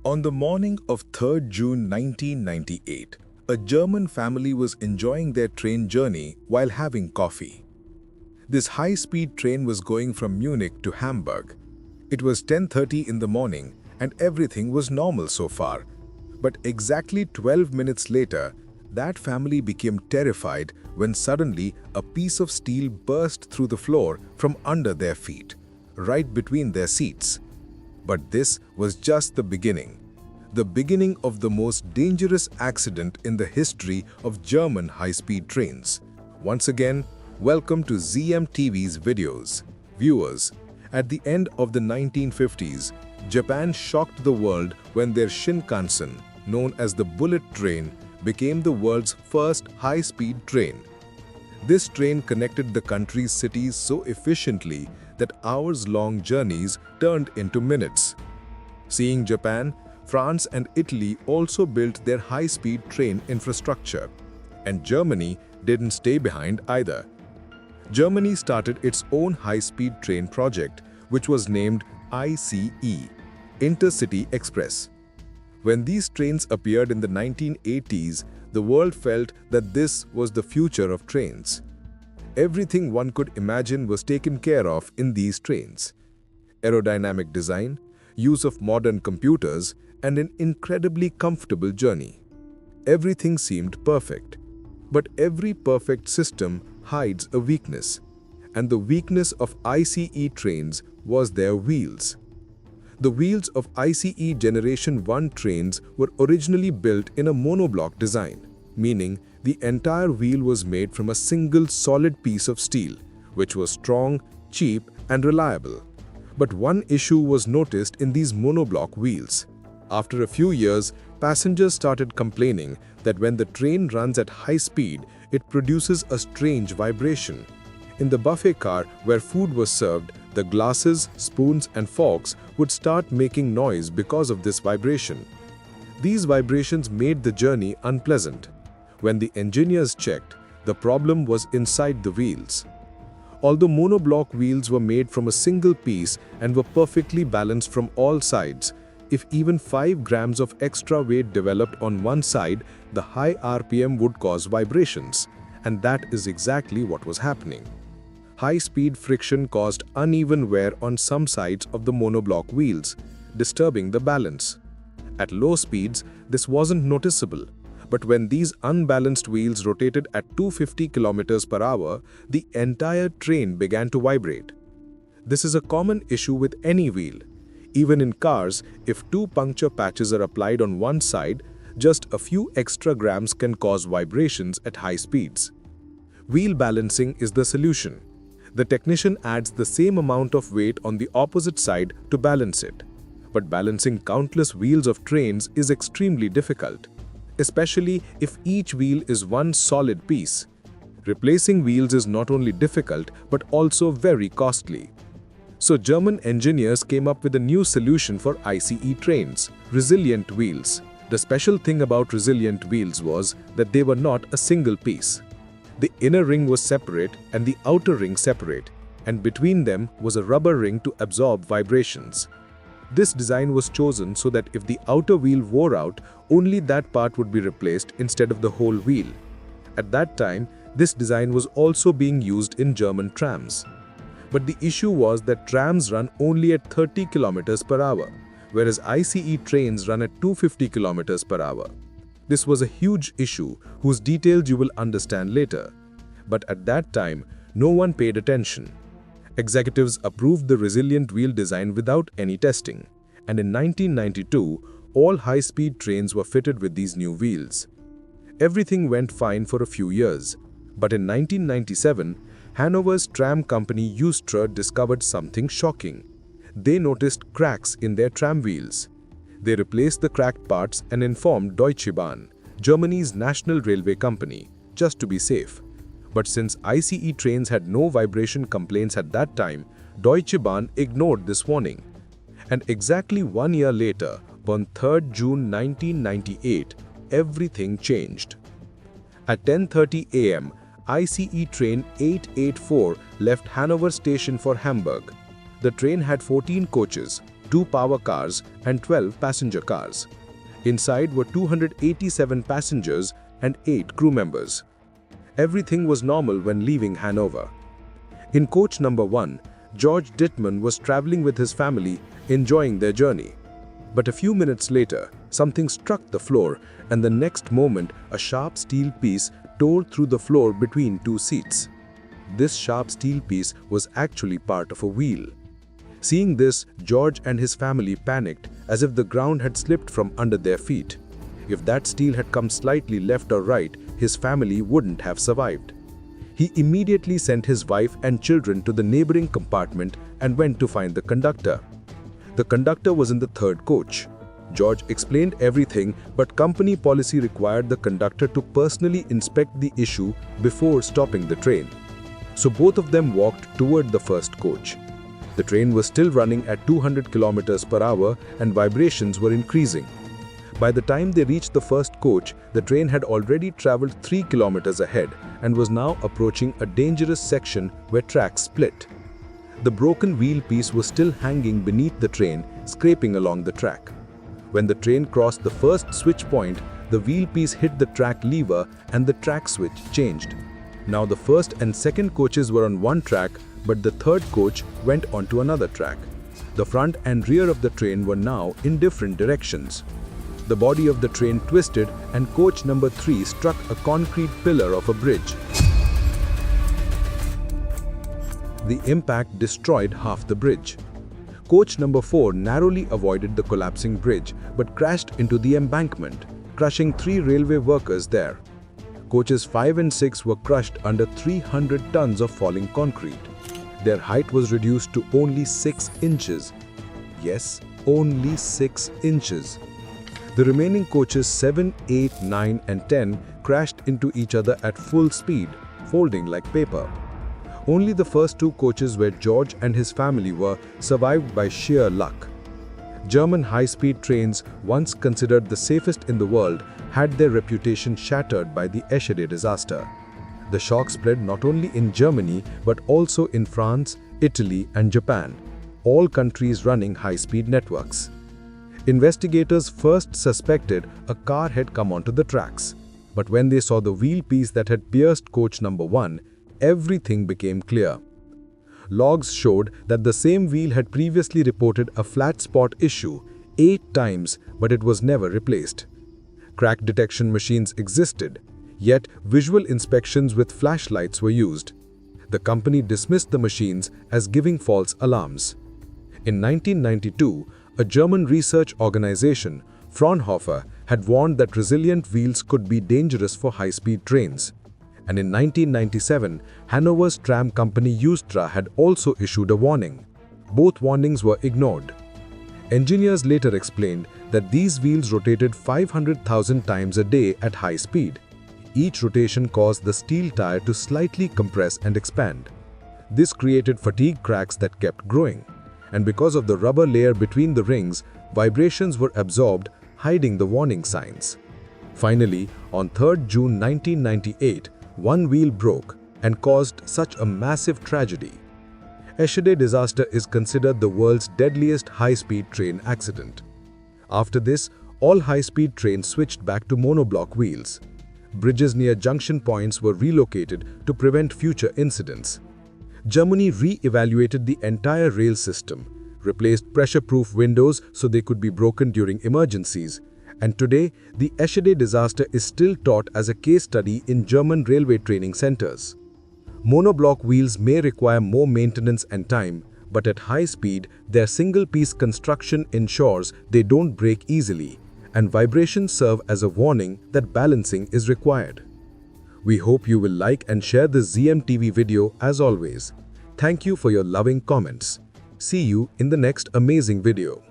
On the morning of 3rd June 1998, a German family was enjoying their train journey while having coffee. This high-speed train was going from Munich to Hamburg. It was 10:30 in the morning and everything was normal so far. But exactly 12 minutes later, that family became terrified when suddenly a piece of steel burst through the floor from under their feet, right between their seats. But this was just the beginning of the most dangerous accident in the history of German high-speed trains. Once again, welcome to ZMTV's videos. Viewers, at the end of the 1950s, Japan shocked the world when their Shinkansen, known as the bullet train, became the world's first high-speed train. This train connected the country's cities so efficiently that hours-long journeys turned into minutes. Seeing Japan, France and Italy also built their high-speed train infrastructure. And Germany didn't stay behind either. Germany started its own high-speed train project, which was named ICE, Intercity Express. When these trains appeared in the 1980s, the world felt that this was the future of trains. Everything one could imagine was taken care of in these trains. Aerodynamic design, use of modern computers, and an incredibly comfortable journey. Everything seemed perfect. But every perfect system hides a weakness. And the weakness of ICE trains was their wheels. The wheels of ICE Generation 1 trains were originally built in a monoblock design, meaning the entire wheel was made from a single solid piece of steel, which was strong, cheap, and reliable. But one issue was noticed in these monoblock wheels. After a few years, passengers started complaining that when the train runs at high speed, it produces a strange vibration. In the buffet car where food was served, the glasses, spoons, and forks would start making noise because of this vibration. These vibrations made the journey unpleasant. When the engineers checked, the problem was inside the wheels. Although monoblock wheels were made from a single piece and were perfectly balanced from all sides, if even 5 grams of extra weight developed on one side, the high RPM would cause vibrations. And that is exactly what was happening. High-speed friction caused uneven wear on some sides of the monoblock wheels, disturbing the balance. At low speeds, this wasn't noticeable. But when these unbalanced wheels rotated at 250 km per hour, the entire train began to vibrate. This is a common issue with any wheel. Even in cars, if 2 puncture patches are applied on one side, just a few extra grams can cause vibrations at high speeds. Wheel balancing is the solution. The technician adds the same amount of weight on the opposite side to balance it. But balancing countless wheels of trains is extremely difficult, especially if each wheel is one solid piece. Replacing wheels is not only difficult but also very costly. So German engineers came up with a new solution for ICE trains: resilient wheels. The special thing about resilient wheels was that they were not a single piece. The inner ring was separate and the outer ring separate, and between them was a rubber ring to absorb vibrations. This design was chosen so that if the outer wheel wore out, only that part would be replaced instead of the whole wheel. At that time, this design was also being used in German trams. But the issue was that trams run only at 30 km per hour, whereas ICE trains run at 250 km per hour. This was a huge issue whose details you will understand later. But at that time, no one paid attention. Executives approved the resilient wheel design without any testing, and in 1992, all high-speed trains were fitted with these new wheels. Everything went fine for a few years, but in 1997, Hanover's tram company Eustra discovered something shocking. They noticed cracks in their tram wheels. They replaced the cracked parts and informed Deutsche Bahn, Germany's national railway company, just to be safe. But since ICE trains had no vibration complaints at that time, Deutsche Bahn ignored this warning. And exactly 1 year later, on 3rd June 1998, everything changed. At 10:30 a.m., ICE train 884 left Hanover station for Hamburg. The train had 14 coaches, 2 power cars and 12 passenger cars. Inside were 287 passengers and 8 crew members. Everything was normal when leaving Hanover. In coach number 1, George Dittman was traveling with his family, enjoying their journey. But a few minutes later, something struck the floor, and the next moment, a sharp steel piece tore through the floor between 2 seats. This sharp steel piece was actually part of a wheel. Seeing this, George and his family panicked, as if the ground had slipped from under their feet. If that steel had come slightly left or right, his family wouldn't have survived. He immediately sent his wife and children to the neighboring compartment and went to find the conductor. The conductor was in the 3rd coach. George explained everything, but company policy required the conductor to personally inspect the issue before stopping the train. So both of them walked toward the 1st coach. The train was still running at 200 kilometers per hour and vibrations were increasing. By the time they reached the 1st coach, the train had already traveled 3 kilometers ahead and was now approaching a dangerous section where tracks split. The broken wheel piece was still hanging beneath the train, scraping along the track. When the train crossed the 1st switch point, the wheel piece hit the track lever and the track switch changed. Now the 1st and 2nd coaches were on one track, but the 3rd coach went onto another track. The front and rear of the train were now in different directions. The body of the train twisted and coach number 3 struck a concrete pillar of a bridge. The impact destroyed half the bridge. Coach number 4 narrowly avoided the collapsing bridge but crashed into the embankment, crushing 3 railway workers there. Coaches 5 and 6 were crushed under 300 tons of falling concrete. Their height was reduced to only 6 inches. Yes, only 6 inches. The remaining coaches 7, 8, 9 and 10 crashed into each other at full speed, folding like paper. Only the first 2 coaches where George and his family were survived by sheer luck. German high-speed trains, once considered the safest in the world, had their reputation shattered by the Eschede disaster. The shock spread not only in Germany but also in France, Italy and Japan, all countries running high-speed networks. Investigators first suspected a car had come onto the tracks, but when they saw the wheel piece that had pierced coach number 1, everything became clear. Logs showed that the same wheel had previously reported a flat spot issue 8 times, but it was never replaced. Crack detection machines existed, yet visual inspections with flashlights were used. The company dismissed the machines as giving false alarms. In 1992, a German research organization, Fraunhofer, had warned that resilient wheels could be dangerous for high-speed trains. And in 1997, Hanover's tram company Eustra had also issued a warning. Both warnings were ignored. Engineers later explained that these wheels rotated 500,000 times a day at high speed. Each rotation caused the steel tire to slightly compress and expand. This created fatigue cracks that kept growing. And because of the rubber layer between the rings, vibrations were absorbed, hiding the warning signs. Finally, on 3rd June 1998, one wheel broke and caused such a massive tragedy. Eschede disaster is considered the world's deadliest high-speed train accident. After this, all high-speed trains switched back to monoblock wheels. Bridges near junction points were relocated to prevent future incidents. Germany re-evaluated the entire rail system, replaced pressure-proof windows so they could be broken during emergencies, and today the Eschede disaster is still taught as a case study in German railway training centers. Monoblock wheels may require more maintenance and time, but at high speed, their single-piece construction ensures they don't break easily, and vibrations serve as a warning that balancing is required. We hope you will like and share this ZMTV video as always. Thank you for your loving comments. See you in the next amazing video.